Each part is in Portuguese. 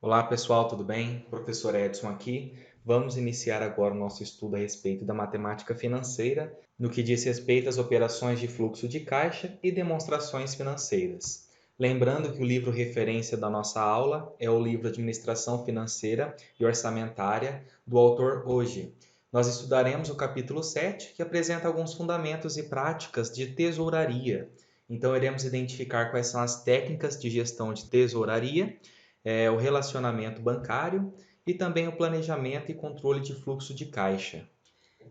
Olá pessoal, tudo bem? Professor Edson aqui. Vamos iniciar agora o nosso estudo a respeito da matemática financeira, no que diz respeito às operações de fluxo de caixa e demonstrações financeiras. Lembrando que o livro referência da nossa aula é o livro Administração Financeira e Orçamentária, do autor Hoje. Nós estudaremos o capítulo 7, que apresenta alguns fundamentos e práticas de tesouraria. Então, iremos identificar quais são as técnicas de gestão de tesouraria, o relacionamento bancário e também o planejamento e controle de fluxo de caixa.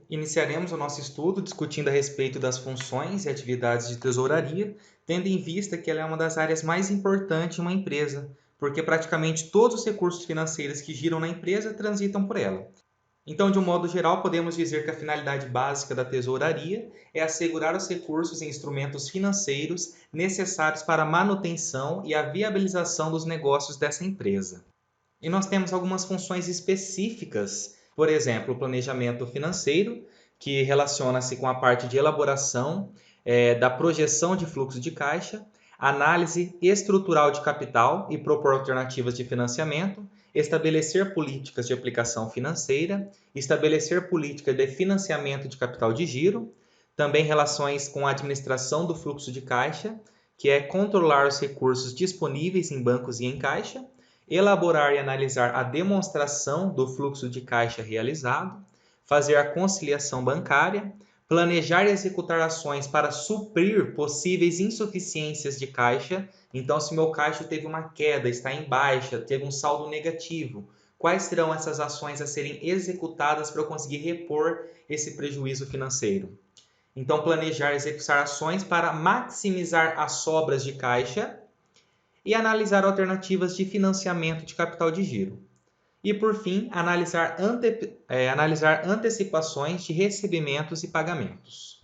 Iniciaremos o nosso estudo discutindo a respeito das funções e atividades de tesouraria, tendo em vista que ela é uma das áreas mais importantes em uma empresa, porque praticamente todos os recursos financeiros que giram na empresa transitam por ela. Então, de um modo geral, podemos dizer que a finalidade básica da tesouraria é assegurar os recursos e instrumentos financeiros necessários para a manutenção e a viabilização dos negócios dessa empresa. E nós temos algumas funções específicas, por exemplo, o planejamento financeiro, que relaciona-se com a parte de elaboração da projeção de fluxo de caixa, análise estrutural de capital e propor alternativas de financiamento, estabelecer políticas de aplicação financeira, estabelecer política de financiamento de capital de giro, também relações com a administração do fluxo de caixa, que é controlar os recursos disponíveis em bancos e em caixa, elaborar e analisar a demonstração do fluxo de caixa realizado, fazer a conciliação bancária, planejar e executar ações para suprir possíveis insuficiências de caixa. Então, se meu caixa teve uma queda, está em baixa, teve um saldo negativo, quais serão essas ações a serem executadas para eu conseguir repor esse prejuízo financeiro? Então, planejar e executar ações para maximizar as sobras de caixa e analisar alternativas de financiamento de capital de giro. E, por fim, analisar antecipações de recebimentos e pagamentos.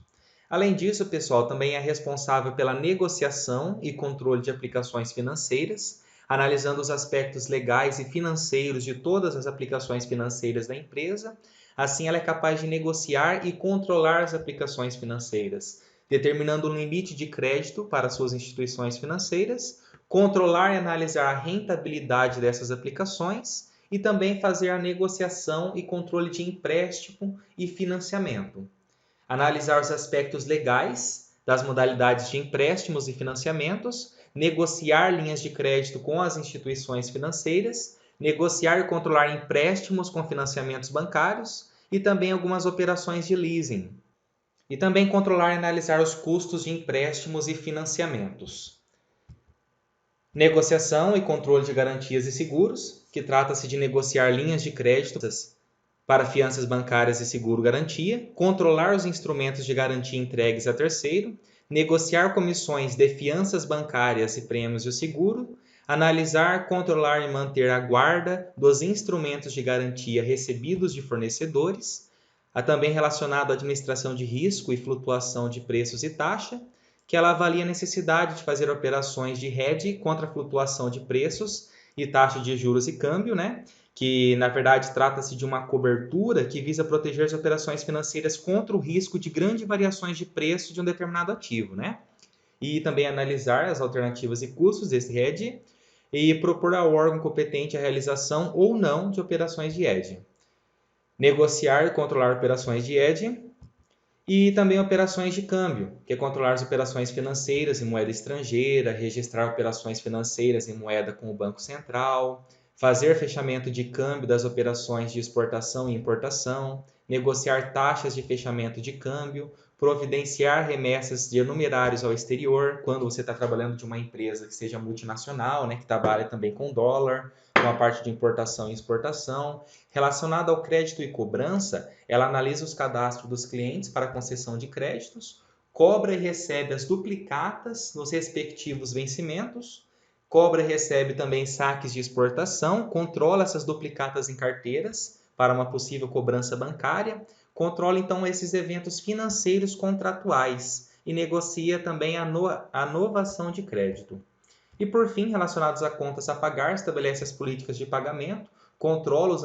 Além disso, o pessoal também é responsável pela negociação e controle de aplicações financeiras, analisando os aspectos legais e financeiros de todas as aplicações financeiras da empresa. Assim, ela é capaz de negociar e controlar as aplicações financeiras, determinando um limite de crédito para suas instituições financeiras, controlar e analisar a rentabilidade dessas aplicações e também fazer a negociação e controle de empréstimo e financiamento. Analisar os aspectos legais das modalidades de empréstimos e financiamentos, negociar linhas de crédito com as instituições financeiras, negociar e controlar empréstimos com financiamentos bancários e também algumas operações de leasing. E também controlar e analisar os custos de empréstimos e financiamentos. Negociação e controle de garantias e seguros, que trata-se de negociar linhas de crédito para fianças bancárias e seguro-garantia, controlar os instrumentos de garantia entregues a terceiro, negociar comissões de fianças bancárias e prêmios de seguro, analisar, controlar e manter a guarda dos instrumentos de garantia recebidos de fornecedores, também relacionado à administração de risco e flutuação de preços e taxa, que ela avalia a necessidade de fazer operações de hedge contra a flutuação de preços e taxa de juros e câmbio, né? Que na verdade trata-se de uma cobertura que visa proteger as operações financeiras contra o risco de grandes variações de preço de um determinado ativo, né? E também analisar as alternativas e custos desse hedge e propor ao órgão competente a realização ou não de operações de hedge. Negociar e controlar operações de hedge e também operações de câmbio, que é controlar as operações financeiras em moeda estrangeira, registrar operações financeiras em moeda com o Banco Central, fazer fechamento de câmbio das operações de exportação e importação, negociar taxas de fechamento de câmbio, providenciar remessas de numerários ao exterior, quando você está trabalhando de uma empresa que seja multinacional, né, que trabalha também com dólar, com a parte de importação e exportação. Relacionada ao crédito e cobrança, ela analisa os cadastros dos clientes para concessão de créditos, cobra e recebe as duplicatas nos respectivos vencimentos, cobra e recebe também saques de exportação, controla essas duplicatas em carteiras para uma possível cobrança bancária, controla então esses eventos financeiros contratuais e negocia também a novação de crédito. E por fim, relacionados a contas a pagar, estabelece as políticas de pagamento, controla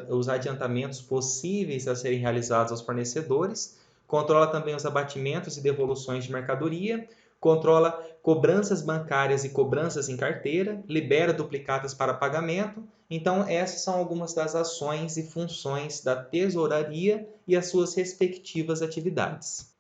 os adiantamentos possíveis a serem realizados aos fornecedores, controla também os abatimentos e devoluções de mercadoria, controla cobranças bancárias e cobranças em carteira, libera duplicatas para pagamento. Então, essas são algumas das ações e funções da tesouraria e as suas respectivas atividades.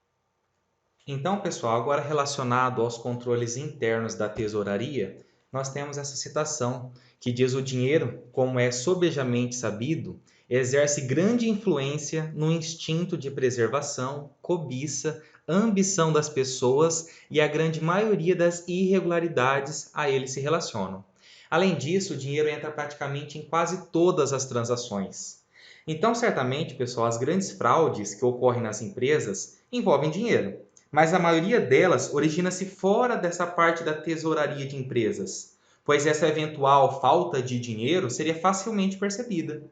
Então, pessoal, agora relacionado aos controles internos da tesouraria, nós temos essa citação que diz: o dinheiro, como é sobejamente sabido, exerce grande influência no instinto de preservação, cobiça, ambição das pessoas e a grande maioria das irregularidades a ele se relacionam. Além disso, o dinheiro entra praticamente em quase todas as transações. Então, certamente, pessoal, as grandes fraudes que ocorrem nas empresas envolvem dinheiro, mas a maioria delas origina-se fora dessa parte da tesouraria de empresas, pois essa eventual falta de dinheiro seria facilmente percebida.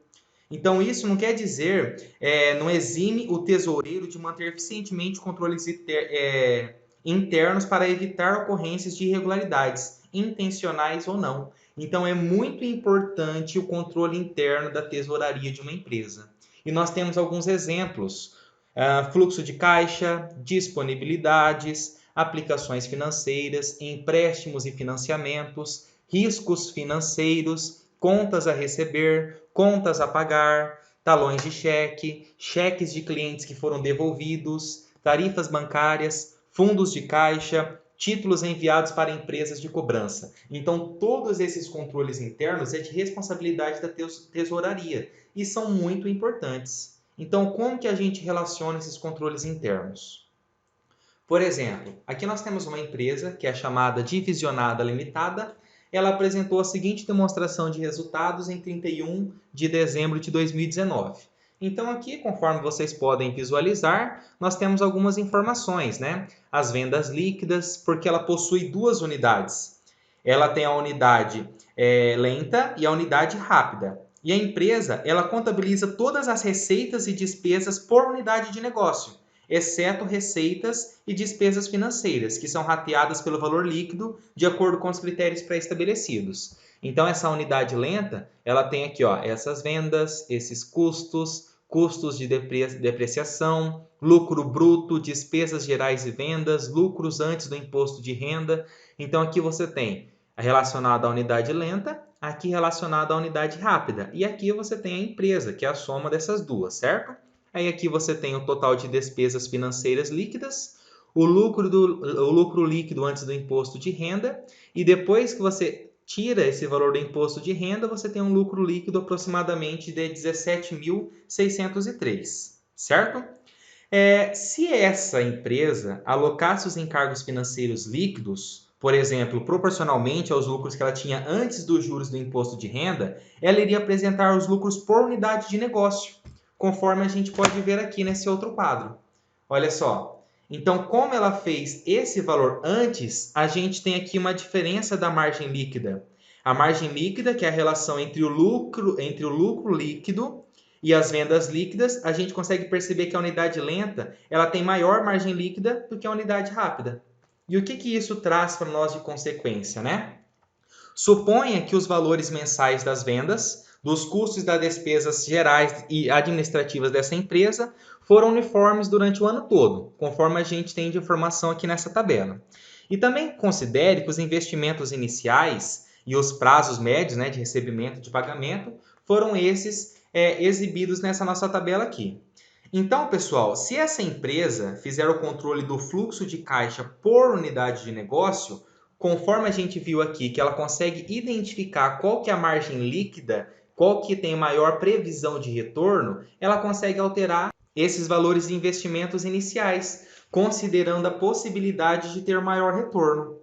Então, isso não quer dizer, não exime o tesoureiro de manter eficientemente controles internos para evitar ocorrências de irregularidades, intencionais ou não. Então, é muito importante o controle interno da tesouraria de uma empresa. E nós temos alguns exemplos: fluxo de caixa, disponibilidades, aplicações financeiras, empréstimos e financiamentos, riscos financeiros, contas a receber, contas a pagar, talões de cheque, cheques de clientes que foram devolvidos, tarifas bancárias, fundos de caixa, títulos enviados para empresas de cobrança. Então, todos esses controles internos é de responsabilidade da tesouraria e são muito importantes. Então, como que a gente relaciona esses controles internos? Por exemplo, aqui nós temos uma empresa que é chamada Divisionada Limitada. Ela apresentou a seguinte demonstração de resultados em 31 de dezembro de 2019. Então aqui, conforme vocês podem visualizar, nós temos algumas informações, né? As vendas líquidas, porque ela possui duas unidades. Ela tem a unidade lenta e a unidade rápida. E a empresa, ela contabiliza todas as receitas e despesas por unidade de negócio, exceto receitas e despesas financeiras, que são rateadas pelo valor líquido de acordo com os critérios pré-estabelecidos. Então, essa unidade lenta, ela tem aqui essas vendas, esses custos, custos de depreciação, lucro bruto, despesas gerais e vendas, lucros antes do imposto de renda. Então, aqui você tem relacionado à unidade lenta, aqui relacionado à unidade rápida. E aqui você tem a empresa, que é a soma dessas duas, certo? Aí aqui você tem o total de despesas financeiras líquidas, o lucro líquido antes do imposto de renda, e depois que você tira esse valor do imposto de renda, você tem um lucro líquido aproximadamente de 17.603, certo? Se essa empresa alocasse os encargos financeiros líquidos, por exemplo, proporcionalmente aos lucros que ela tinha antes dos juros do imposto de renda, ela iria apresentar os lucros por unidade de negócio, conforme a gente pode ver aqui nesse outro quadro. Olha só. Então, como ela fez esse valor antes, a gente tem aqui uma diferença da margem líquida. A margem líquida, que é a relação entre o lucro líquido e as vendas líquidas, a gente consegue perceber que a unidade lenta ela tem maior margem líquida do que a unidade rápida. E o que isso traz para nós de consequência, né? Suponha que os valores mensais das vendas, dos custos e das despesas gerais e administrativas dessa empresa foram uniformes durante o ano todo, conforme a gente tem de informação aqui nessa tabela. E também considere que os investimentos iniciais e os prazos médios, né, de recebimento de pagamento foram esses exibidos nessa nossa tabela aqui. Então, pessoal, se essa empresa fizer o controle do fluxo de caixa por unidade de negócio, conforme a gente viu aqui que ela consegue identificar qual que é a margem líquida, qual que tem maior previsão de retorno, ela consegue alterar esses valores de investimentos iniciais, considerando a possibilidade de ter maior retorno.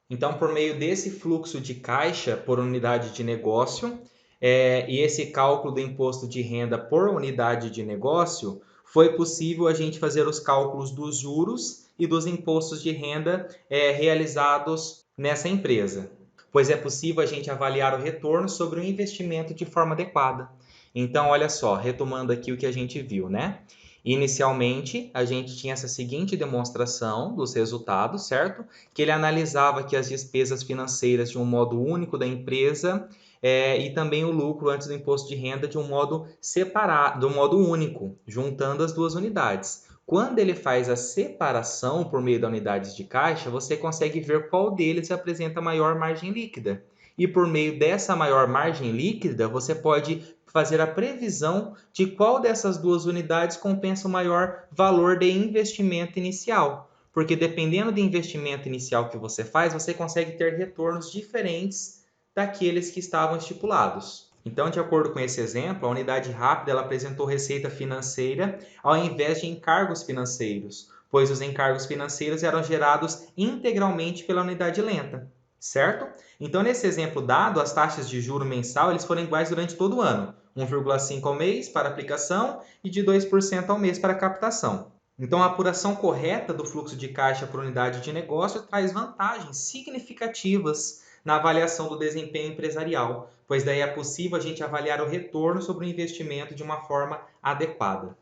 Então, por meio desse fluxo de caixa por unidade de negócio, e esse cálculo do imposto de renda por unidade de negócio, foi possível a gente fazer os cálculos dos juros e dos impostos de renda realizados nessa empresa, pois é possível a gente avaliar o retorno sobre o investimento de forma adequada. Então, olha só, retomando aqui o que a gente viu, né? Inicialmente, a gente tinha essa seguinte demonstração dos resultados, certo? Que ele analisava aqui as despesas financeiras de um modo único da empresa e também o lucro antes do imposto de renda de um modo separado, de um modo único, juntando as duas unidades. Quando ele faz a separação por meio da unidade de caixa, você consegue ver qual deles apresenta maior margem líquida. E por meio dessa maior margem líquida, você pode fazer a previsão de qual dessas duas unidades compensa o maior valor de investimento inicial. Porque dependendo do investimento inicial que você faz, você consegue ter retornos diferentes daqueles que estavam estipulados. Então, de acordo com esse exemplo, a unidade rápida ela apresentou receita financeira ao invés de encargos financeiros, pois os encargos financeiros eram gerados integralmente pela unidade lenta, certo? Então, nesse exemplo dado, as taxas de juro mensal eles foram iguais durante todo o ano, 1,5 ao mês para aplicação e de 2% ao mês para captação. Então, a apuração correta do fluxo de caixa por unidade de negócio traz vantagens significativas na avaliação do desempenho empresarial, pois daí é possível a gente avaliar o retorno sobre o investimento de uma forma adequada.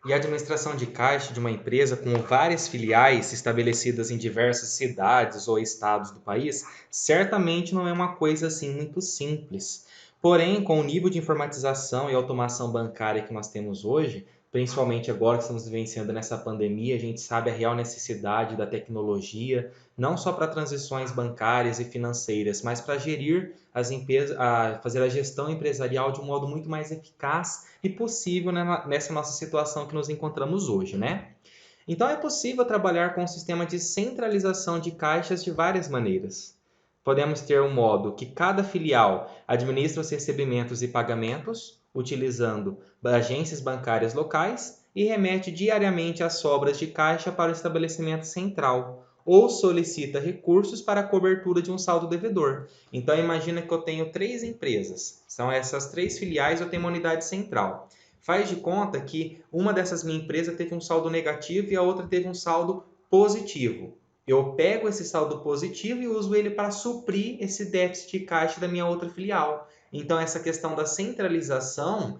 E a administração de caixa de uma empresa com várias filiais estabelecidas em diversas cidades ou estados do país, certamente não é uma coisa assim muito simples. Porém, com o nível de informatização e automação bancária que nós temos hoje, principalmente agora que estamos vivenciando nessa pandemia, a gente sabe a real necessidade da tecnologia, não só para transições bancárias e financeiras, mas para gerir as empresas, fazer a gestão empresarial de um modo muito mais eficaz e possível nessa nossa situação que nos encontramos hoje, né? Então é possível trabalhar com um sistema de centralização de caixas de várias maneiras. Podemos ter um modo que cada filial administra os recebimentos e pagamentos, utilizando agências bancárias locais e remete diariamente as sobras de caixa para o estabelecimento central, ou solicita recursos para a cobertura de um saldo devedor. Então imagina que eu tenho 3 empresas, são essas 3 filiais, eu tenho uma unidade central. Faz de conta que uma dessas minhas empresas teve um saldo negativo e a outra teve um saldo positivo. Eu pego esse saldo positivo e uso ele para suprir esse déficit de caixa da minha outra filial. Então, essa questão da centralização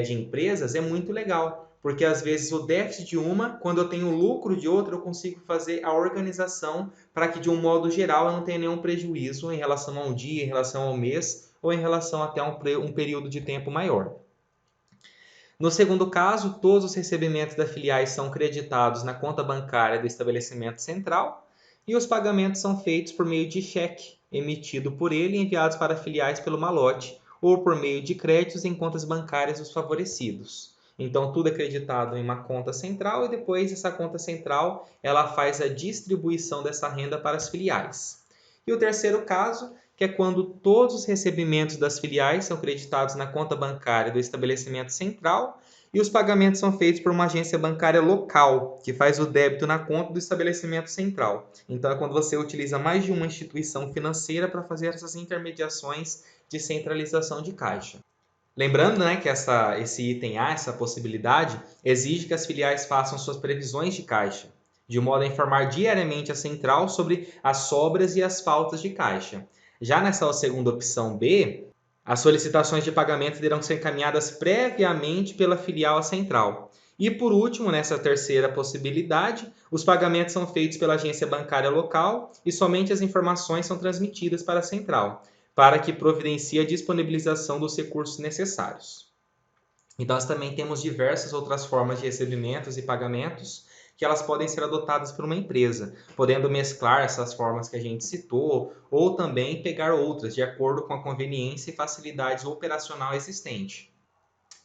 de empresas é muito legal, porque às vezes o déficit de uma, quando eu tenho o lucro de outra, eu consigo fazer a organização para que, de um modo geral, eu não tenha nenhum prejuízo em relação a um dia, em relação ao mês ou em relação até a um período de tempo maior. No segundo caso, todos os recebimentos das filiais são creditados na conta bancária do estabelecimento central e os pagamentos são feitos por meio de cheque emitido por ele e enviados para filiais pelo malote ou por meio de créditos em contas bancárias dos favorecidos. Então, tudo é creditado em uma conta central e depois essa conta central ela faz a distribuição dessa renda para as filiais. E o terceiro caso que é quando todos os recebimentos das filiais são creditados na conta bancária do estabelecimento central e os pagamentos são feitos por uma agência bancária local, que faz o débito na conta do estabelecimento central. Então, é quando você utiliza mais de uma instituição financeira para fazer essas intermediações de centralização de caixa. Lembrando, né, que esse item A, essa possibilidade, exige que as filiais façam suas previsões de caixa, de modo a informar diariamente a central sobre as sobras e as faltas de caixa. Já nessa segunda opção B, as solicitações de pagamento deverão ser encaminhadas previamente pela filial à central. E por último, nessa terceira possibilidade, os pagamentos são feitos pela agência bancária local e somente as informações são transmitidas para a central, para que providencie a disponibilização dos recursos necessários. Então, nós também temos diversas outras formas de recebimentos e pagamentos que elas podem ser adotadas por uma empresa, podendo mesclar essas formas que a gente citou ou também pegar outras, de acordo com a conveniência e facilidade operacional existente.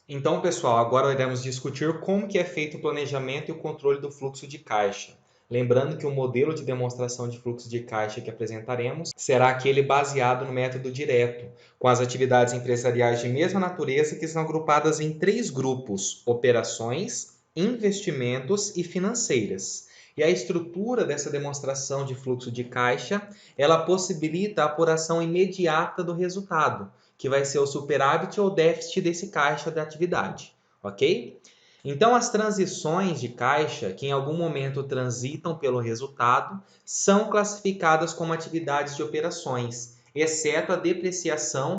Então, pessoal, agora iremos discutir como que é feito o planejamento e o controle do fluxo de caixa. Lembrando que o modelo de demonstração de fluxo de caixa que apresentaremos será aquele baseado no método direto, com as atividades empresariais de mesma natureza que são agrupadas em 3 grupos: operações, investimentos e financeiras. E a estrutura dessa demonstração de fluxo de caixa, ela possibilita a apuração imediata do resultado, que vai ser o superávit ou déficit desse caixa da atividade, ok? Então, as transições de caixa, que em algum momento transitam pelo resultado, são classificadas como atividades de operações, exceto a depreciação,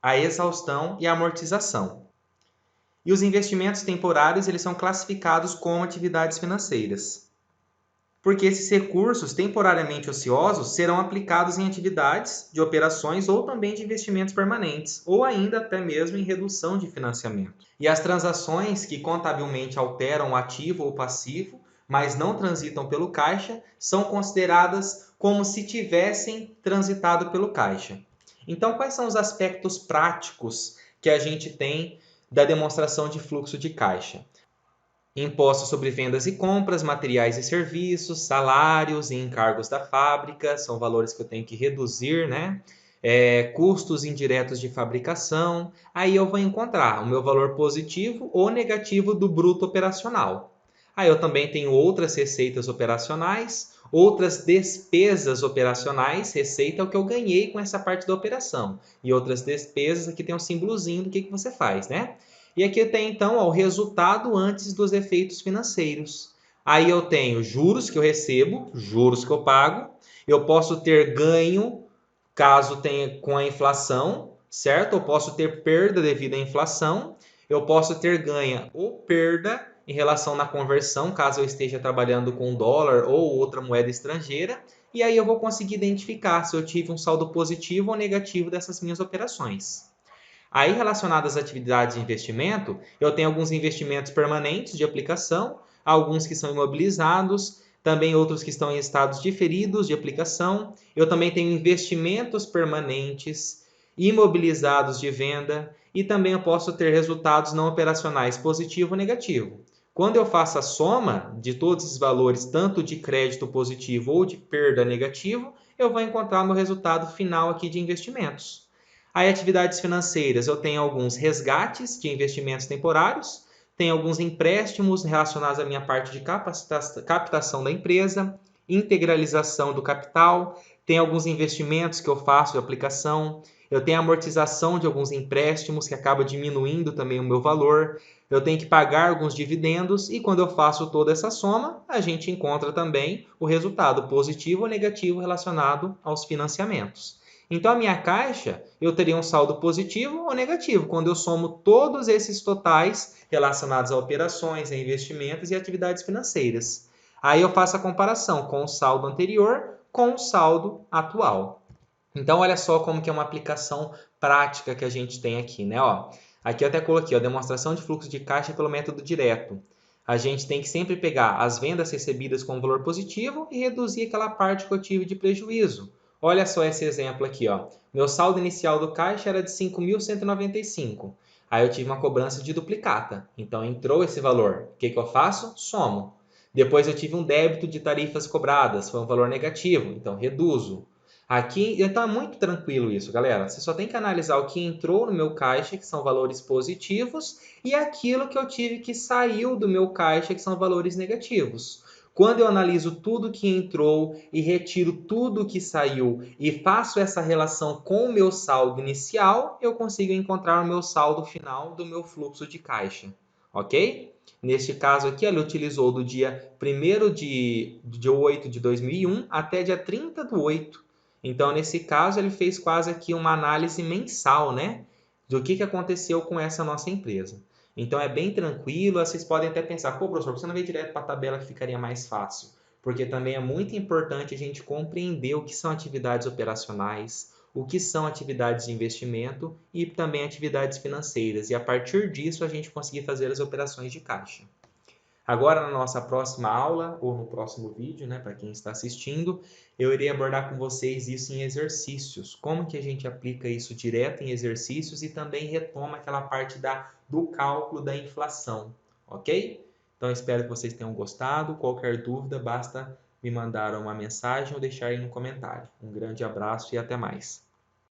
a exaustão e a amortização. E os investimentos temporários eles são classificados como atividades financeiras. porque esses recursos temporariamente ociosos serão aplicados em atividades de operações ou também de investimentos permanentes, ou ainda até mesmo em redução de financiamento. E as transações que contabilmente alteram o ativo ou passivo, mas não transitam pelo caixa, são consideradas como se tivessem transitado pelo caixa. Então, quais são os aspectos práticos que a gente tem da demonstração de fluxo de caixa? Impostos sobre vendas e compras, materiais e serviços, salários e encargos da fábrica, são valores que eu tenho que reduzir, né? Custos indiretos de fabricação, aí eu vou encontrar o meu valor positivo ou negativo do bruto operacional. Aí eu também tenho outras receitas operacionais, outras despesas operacionais, receita é o que eu ganhei com essa parte da operação, e outras despesas, aqui tem um símbolozinho do que você faz, né? E aqui tem então o resultado antes dos efeitos financeiros. Aí eu tenho juros que eu recebo, juros que eu pago. Eu posso ter ganho caso tenha com a inflação, certo? Eu posso ter perda devido à inflação. Eu posso ter ganho ou perda em relação na conversão, caso eu esteja trabalhando com dólar ou outra moeda estrangeira. E aí eu vou conseguir identificar se eu tive um saldo positivo ou negativo dessas minhas operações. Aí, relacionado às atividades de investimento, eu tenho alguns investimentos permanentes de aplicação, alguns que são imobilizados, também outros que estão em estados diferidos de aplicação. Eu também tenho investimentos permanentes, imobilizados de venda, e também eu posso ter resultados não operacionais positivo ou negativo. Quando eu faço a soma de todos esses valores, tanto de crédito positivo ou de perda negativo, eu vou encontrar meu resultado final aqui de investimentos. Aí, atividades financeiras, eu tenho alguns resgates de investimentos temporários, tenho alguns empréstimos relacionados à minha parte de captação da empresa, integralização do capital, tem alguns investimentos que eu faço de aplicação, eu tenho amortização de alguns empréstimos que acaba diminuindo também o meu valor, eu tenho que pagar alguns dividendos e quando eu faço toda essa soma, a gente encontra também o resultado positivo ou negativo relacionado aos financiamentos. Então, a minha caixa, eu teria um saldo positivo ou negativo, quando eu somo todos esses totais relacionados a operações, a investimentos e atividades financeiras. Aí eu faço a comparação com o saldo anterior com o saldo atual. Então, olha só como que é uma aplicação prática que a gente tem aqui, né? Ó, aqui eu até coloquei a demonstração de fluxo de caixa pelo método direto. A gente tem que sempre pegar as vendas recebidas com valor positivo e reduzir aquela parte que eu tive de prejuízo. Olha só esse exemplo aqui, ó. Meu saldo inicial do caixa era de 5.195. Aí eu tive uma cobrança de duplicata. Então entrou esse valor. O que que eu faço? Somo. Depois eu tive um débito de tarifas cobradas, foi um valor negativo, então reduzo. Aqui, então é muito tranquilo isso, galera. Você só tem que analisar o que entrou no meu caixa, que são valores positivos, e aquilo que eu tive que saiu do meu caixa, que são valores negativos. Quando eu analiso tudo que entrou e retiro tudo que saiu e faço essa relação com o meu saldo inicial, eu consigo encontrar o meu saldo final do meu fluxo de caixa, ok? Neste caso aqui, ele utilizou do dia 1º de 8 de 2001 até dia 30 de 8. Então, nesse caso, ele fez quase aqui uma análise mensal, né? Do que aconteceu com essa nossa empresa. Então, é bem tranquilo. Vocês podem até pensar, pô, professor, por que você não veio direto para a tabela que ficaria mais fácil? Porque também é muito importante a gente compreender o que são atividades operacionais, o que são atividades de investimento e também atividades financeiras. E a partir disso, a gente conseguir fazer as operações de caixa. Agora, na nossa próxima aula, ou no próximo vídeo, né, para quem está assistindo, eu irei abordar com vocês isso em exercícios. Como que a gente aplica isso direto em exercícios e também retoma aquela parte do cálculo da inflação, ok? Então, espero que vocês tenham gostado. Qualquer dúvida, basta me mandar uma mensagem ou deixar aí no comentário. Um grande abraço e até mais.